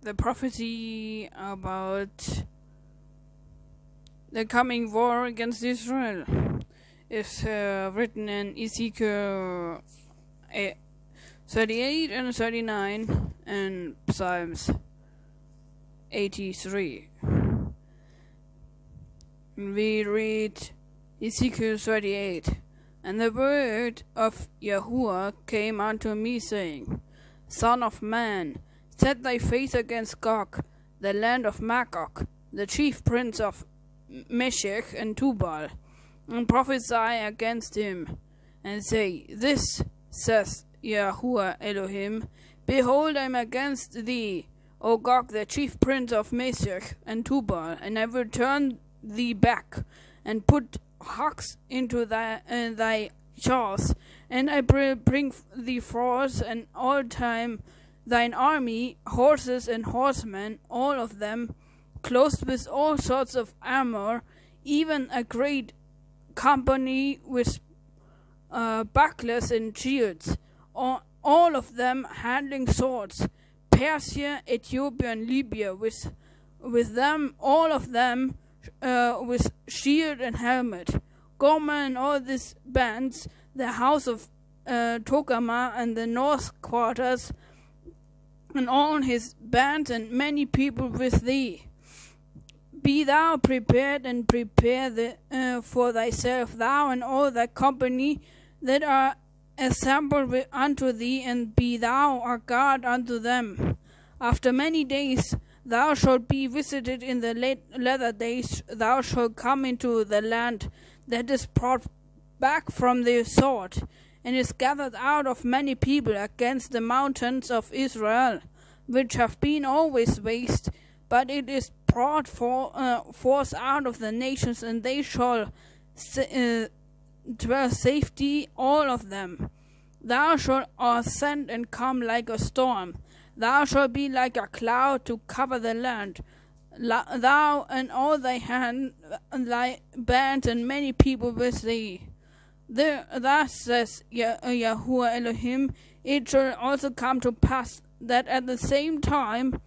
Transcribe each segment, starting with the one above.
the prophecy about the coming war against Israel is written in Ezekiel 38 and 39 and Psalms 83. We read Ezekiel 38. And the word of Yahuwah came unto me, saying, Son of man, set thy face against Gog, the land of Magog, the chief prince of Meshech and Tubal, and prophesy against him, and say, This says Yahuwah Elohim, Behold, I am against thee, O Gog, the chief prince of Meshech and Tubal, and I will turn thee back, and put hawks into thy jaws, and I bring thee forth, and all time thine army, horses and horsemen, all of them, clothed with all sorts of armor, even a great company with bucklers and shields, all of them handling swords, Persia, Ethiopia, and Libya, with them, all of them, with shield and helmet. Gomer and all these bands, the house of Tokama and the north quarters, and all his bands, and many people with thee. Be thou prepared, and prepare for thyself, thou and all thy company that are assembled unto thee, and be thou a guard unto them. After many days thou shalt be visited in the latter days, thou shalt come into the land that is brought back from the sword, and is gathered out of many people against the mountains of Israel, which have been always waste, but it is brought forth out of the nations, and they shall dwell safety, all of them. Thou shalt ascend and come like a storm. Thou shalt be like a cloud to cover the land. Thou and all thy band, and many people with thee. Thus says Yahuwah Elohim, it shall also come to pass that at the same time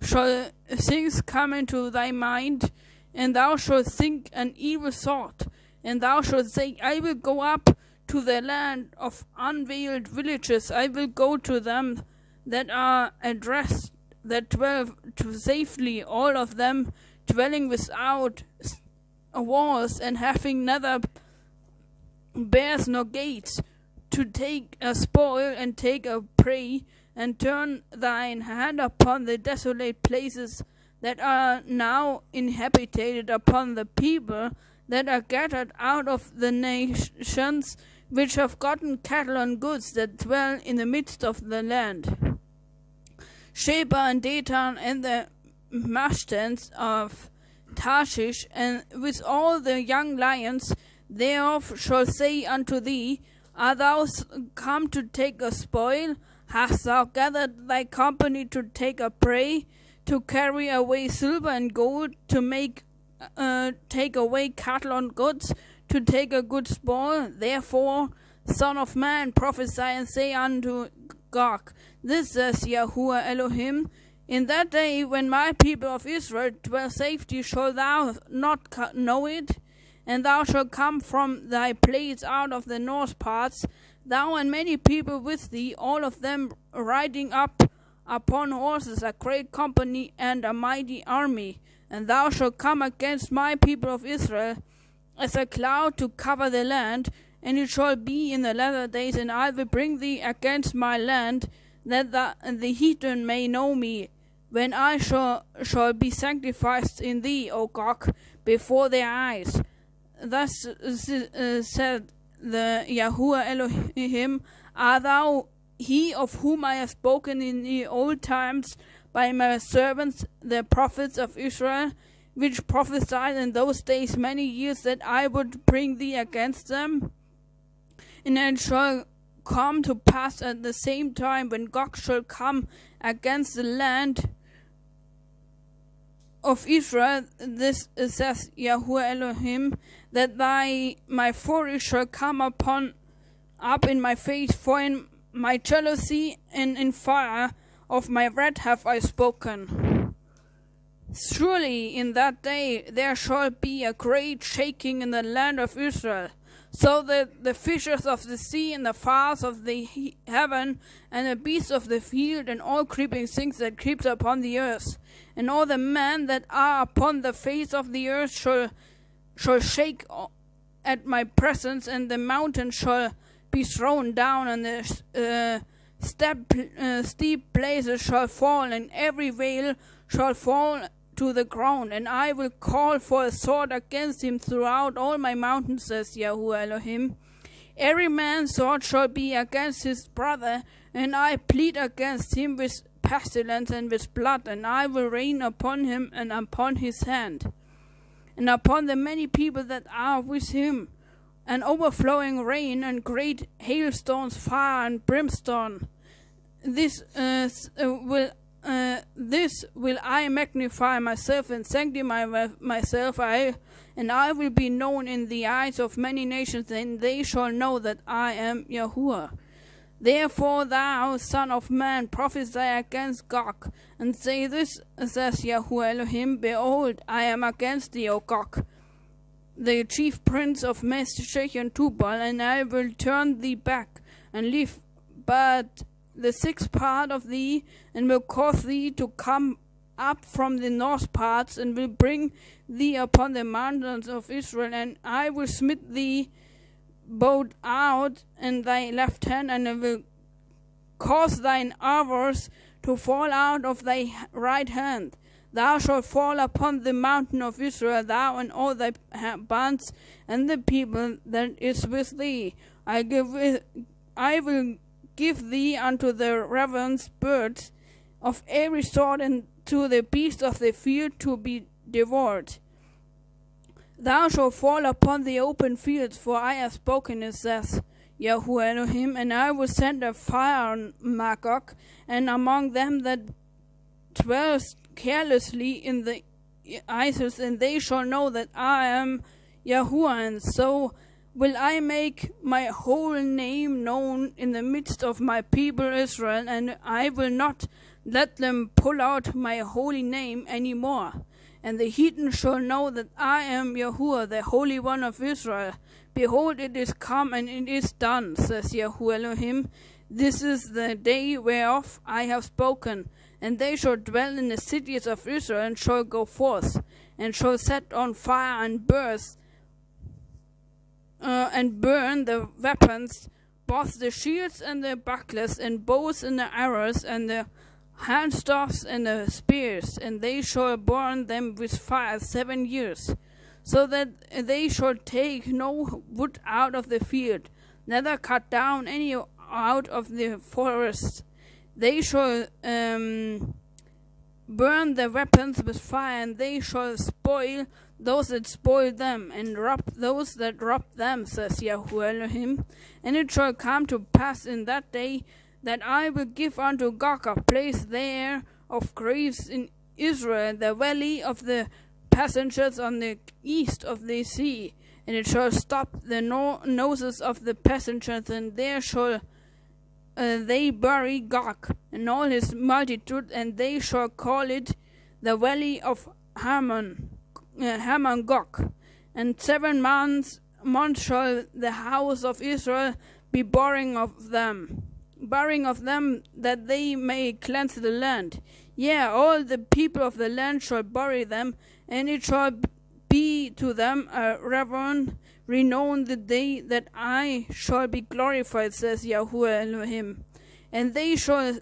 shall things come into thy mind, and thou shalt think an evil thought, and thou shalt say, I will go up to the land of unveiled villages, I will go to them that are addressed, that dwell safely, all of them dwelling without walls, and having neither bears nor gates, to take a spoil and take a prey, and turn thine hand upon the desolate places that are now inhabited, upon the people that are gathered out of the nations, which have gotten cattle and goods, that dwell in the midst of the land. Sheba and Datan and the Mashtans of Tarshish, and with all the young lions thereof, shall say unto thee, Art thou come to take a spoil? Hast thou gathered thy company to take a prey, to carry away silver and gold, to take away cattle and goods, to take a good spoil? Therefore, Son of man, prophesy and say unto Gog, This says Yahuwah Elohim, In that day when my people of Israel dwell safety, shalt thou not know it? And thou shalt come from thy place out of the north parts, thou and many people with thee, all of them riding up upon horses, a great company and a mighty army. And thou shalt come against my people of Israel as a cloud to cover the land, and it shall be in the latter days, and I will bring thee against my land, that the heathen may know me, when I shall be sanctified in thee, O Gog, before their eyes. Thus said the Yahuwah Elohim, Art thou he of whom I have spoken in the old times by my servants the prophets of Israel, which prophesied in those days many years that I would bring thee against them? And it shall come to pass at the same time, when Gog shall come against the land of Israel, this says Yahuwah Elohim, that my fury shall come up in my face, for in my jealousy and in fire of my wrath have I spoken. Surely in that day there shall be a great shaking in the land of Israel, so that the fishes of the sea and the fowls of the heaven and the beasts of the field and all creeping things that creep upon the earth and all the men that are upon the face of the earth shall shake at my presence, and the mountain shall be thrown down, and the steep places shall fall, and every vale shall fall to the ground, and I will call for a sword against him throughout all my mountains, says Yahuwah Elohim. Every man's sword shall be against his brother, and I plead against him with pestilence and with blood, and I will rain upon him and upon his hand, and upon the many people that are with him, an overflowing rain and great hailstones, fire and brimstone. This will I magnify myself and sanctify myself, and I will be known in the eyes of many nations, and they shall know that I am Yahuwah. Therefore thou, son of man, prophesy against Gog, and say, this says Yahuwah Elohim, behold, I am against thee, O Gog, the chief prince of Meshech and Tubal, and I will turn thee back, and leave but the sixth part of thee, and will cause thee to come up from the north parts, and will bring thee upon the mountains of Israel, and I will smite thee both out in thy left hand, and I will cause thine arrows to fall out of thy right hand. Thou shalt fall upon the mountain of Israel, thou and all thy bands, and the people that is with thee. I will give thee unto the ravens birds of every sort, and to the beasts of the field to be devoured. Thou shalt fall upon the open fields, for I have spoken, it says Yahuwah Elohim, and I will send a fire on Magog, and among them that dwell carelessly in the isles, and they shall know that I am Yahuwah, and so will I make my whole name known in the midst of my people Israel, and I will not let them pull out my holy name any more. And the heathen shall know that I am Yahuwah, the Holy One of Israel. Behold, it is come, and it is done, says Yahuwah Elohim. This is the day whereof I have spoken. And they shall dwell in the cities of Israel, and shall go forth, and shall set on fire and burn the weapons, both the shields and the bucklers, and bows and the arrows, and the handstaffs and the spears, and they shall burn them with fire 7 years, so that they shall take no wood out of the field, neither cut down any out of the forest. They shall burn the weapons with fire, and they shall spoil those that spoil them, and rob those that rob them, says Yahuwah Elohim. And it shall come to pass in that day that I will give unto Gog a place there of graves in Israel, the valley of the passengers on the east of the sea, and it shall stop the noses of the passengers, and there shall they bury Gog and all his multitude, and they shall call it the valley of Hamon-Gog. And 7 months shall the house of Israel be burying of them, that they may cleanse the land. Yea, all the people of the land shall bury them, and it shall be to them a renowned the day that I shall be glorified, says Yahuwah Elohim. And they shall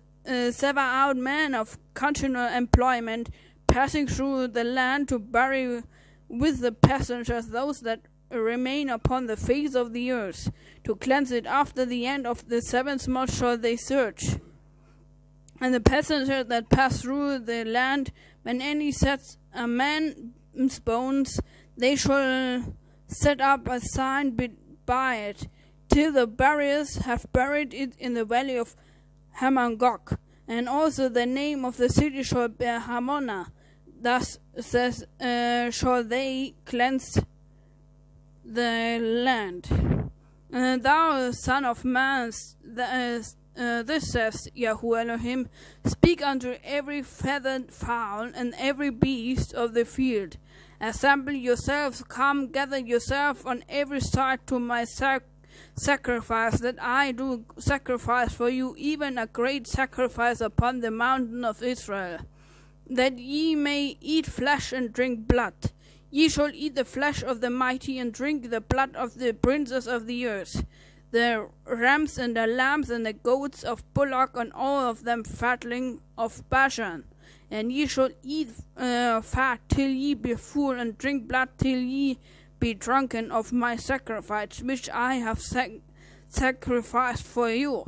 sever out men of continual employment, passing through the land to bury with the passengers those that remain upon the face of the earth, to cleanse it. After the end of the 7th month shall they search. And the passengers that pass through the land, when any sets a man's bones, they shall set up a sign by it, till the buriers have buried it in the valley of Hamon-Gog. And also the name of the city shall bear Hamona. Thus says shall they cleanse the land. Thou, son of man, this says Yahuwah Elohim, speak unto every feathered fowl and every beast of the field, assemble yourselves, come, gather yourself on every side to my sacrifice, that I do sacrifice for you, even a great sacrifice upon the mountain of Israel, that ye may eat flesh and drink blood. Ye shall eat the flesh of the mighty and drink the blood of the princes of the earth, the rams and the lambs and the goats of bullock, and all of them fatling of Bashan. And ye shall eat fat till ye be full, and drink blood till ye be drunken of my sacrifice, which I have sacrificed for you.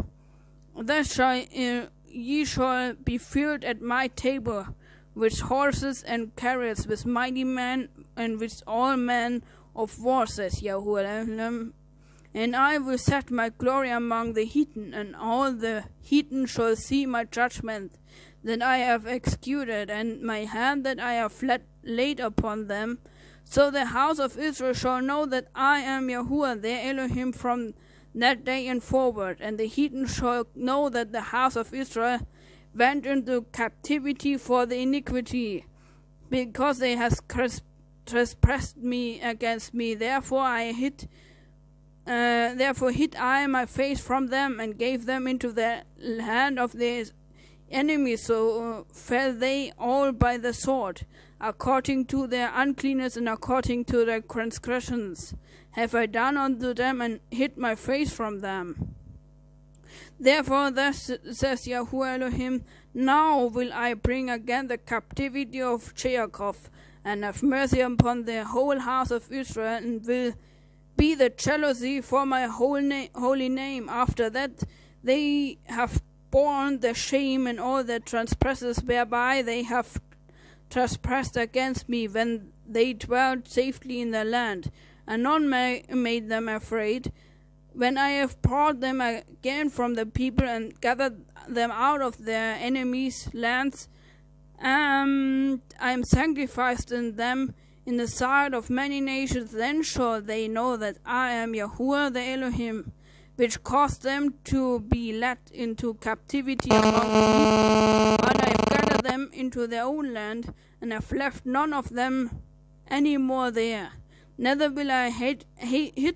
Thus ye shall be filled at my table, with horses and chariots, with mighty men, and with all men of war, says Yahuwah. And I will set my glory among the heathen, and all the heathen shall see my judgment that I have executed, and my hand that I have laid upon them. So the house of Israel shall know that I am Yahuwah their Elohim from that day and forward, and the heathen shall know that the house of Israel went into captivity for the iniquity, because they have trespassed me against me. Therefore hid I my face from them, and gave them into the hand of their enemies. So fell they all by the sword, according to their uncleanness and according to their transgressions have I done unto them, and hid my face from them. Therefore thus says Yahuwah Elohim, now will I bring again the captivity of Jacob, and have mercy upon the whole house of Israel, and will be the jealousy for my holy name. After that they have borne the shame and all the transgressions whereby they have trespassed against me, when they dwelt safely in the land, and none made them afraid. When I have brought them again from the people, and gathered them out of their enemies' lands, I am sanctified in them in the sight of many nations, then shall they know that I am Yahuwah the Elohim, which caused them to be led into captivity among the heathen. But I have gathered them into their own land, and have left none of them any more there. Neither will I hid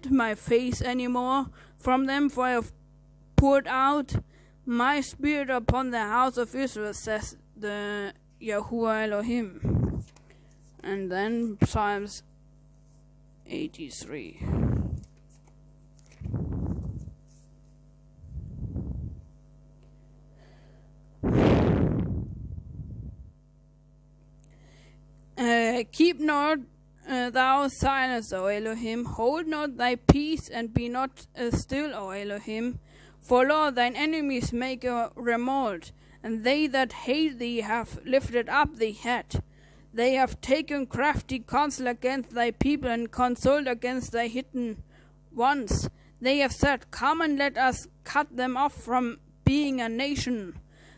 my face any more from them, for I have poured out my spirit upon the house of Israel, says the Yahuwah Elohim. And then Psalms 83. Keep not thou silence, O Elohim, hold not thy peace, and be not still, O Elohim. For lo, thine enemies make a remolt, and they that hate thee have lifted up the head. They have taken crafty counsel against thy people, and consulted against thy hidden ones. They have said, come and let us cut them off from being a nation,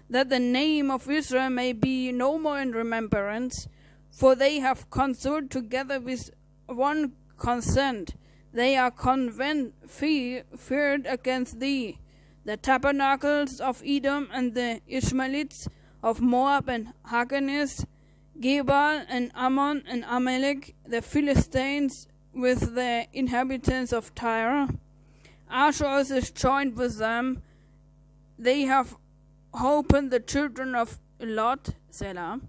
that the name of Israel may be no more in remembrance. For they have consulted together with one consent. They are feared against thee, the tabernacles of Edom, and the Ishmaelites of Moab and Haganah, Gebal and Ammon and Amalek, the Philistines with the inhabitants of Tyre. Asher also is joined with them. They have opened the children of Lot, Selah.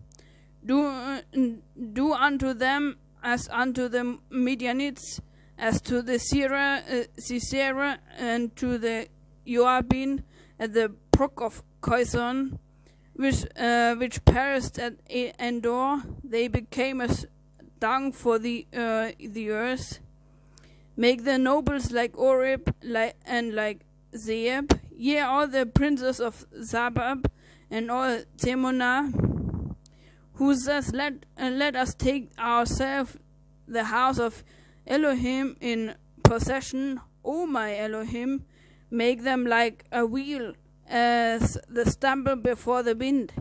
Do unto them as unto the Midianites, as to the Sisera, and to the Joabin at the brook of Kison, which perished at Endor. They became as dung for the earth. Make the nobles like Oreb and like Zeeb, yea, all the princes of Zabab and all Temonah, who says, let us take ourselves the house of Elohim in possession. O my Elohim, make them like a wheel, as the stumble before the wind,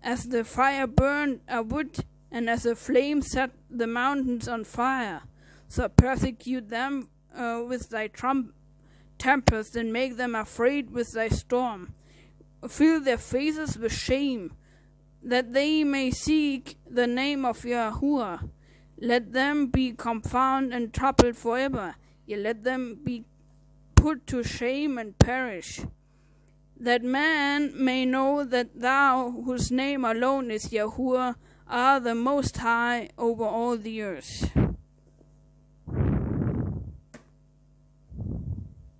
as the fire burned a wood, and as a flame set the mountains on fire. So persecute them with thy tempest, and make them afraid with thy storm. fill their faces with shame, that they may seek the name of Yahuwah. Let them be confounded and troubled forever, yet let them be put to shame and perish. That man may know that thou, whose name alone is Yahuwah, art the Most High over all the earth.